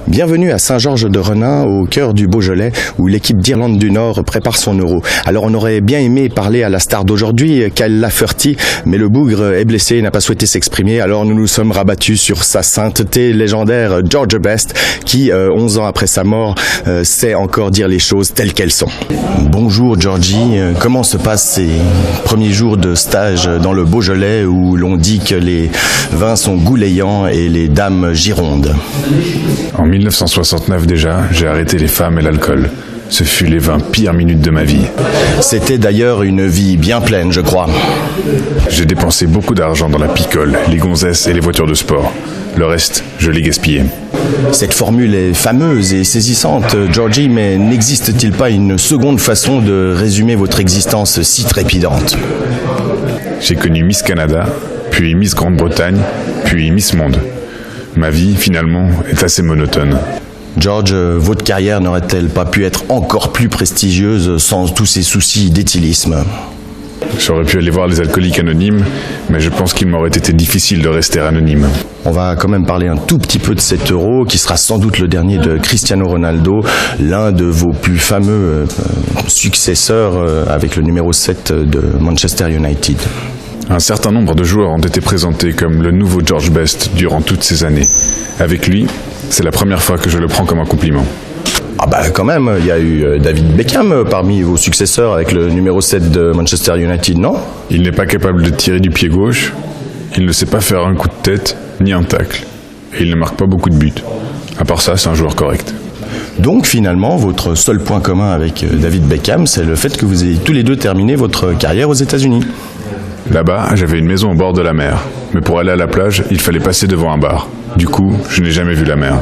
Bienvenue à Saint-Georges-de-Renin, au cœur du Beaujolais, où l'équipe d'Irlande du Nord prépare son Euro. Alors on aurait bien aimé parler à la star d'aujourd'hui, Kyle Lafferty, mais le bougre est blessé et n'a pas souhaité s'exprimer. Alors nous nous sommes rabattus sur sa sainteté légendaire, George Best, qui, 11 ans après sa mort, sait encore dire les choses telles qu'elles sont. Bonjour Georgie, comment se passent ces premiers jours de stage dans le Beaujolais, où l'on dit que les vins sont goulayants et les dames girondes? En 1969 déjà, j'ai arrêté les femmes et l'alcool. Ce fut les 20 pires minutes de ma vie. C'était d'ailleurs une vie bien pleine, je crois. J'ai dépensé beaucoup d'argent dans la picole, les gonzesses et les voitures de sport. Le reste, je l'ai gaspillé. Cette formule est fameuse et saisissante, Georgie, mais n'existe-t-il pas une seconde façon de résumer votre existence si trépidante? J'ai connu Miss Canada, puis Miss Grande-Bretagne, puis Miss Monde. Ma vie, finalement, est assez monotone. George, votre carrière n'aurait-elle pas pu être encore plus prestigieuse sans tous ces soucis d'éthylisme? J'aurais pu aller voir les alcooliques anonymes, mais je pense qu'il m'aurait été difficile de rester anonyme. On va quand même parler un tout petit peu de cet Euro, qui sera sans doute le dernier de Cristiano Ronaldo, l'un de vos plus fameux successeurs avec le numéro 7 de Manchester United. Un certain nombre de joueurs ont été présentés comme le nouveau George Best durant toutes ces années. Avec lui, c'est la première fois que je le prends comme un compliment. Ah bah quand même, il y a eu David Beckham parmi vos successeurs avec le numéro 7 de Manchester United, non? Il n'est pas capable de tirer du pied gauche, il ne sait pas faire un coup de tête, ni un tacle. Et il ne marque pas beaucoup de buts. À part ça, c'est un joueur correct. Donc finalement, votre seul point commun avec David Beckham, c'est le fait que vous ayez tous les deux terminé votre carrière aux États-Unis. Là-bas, j'avais une maison au bord de la mer. Mais pour aller à la plage, il fallait passer devant un bar. Du coup, je n'ai jamais vu la mer.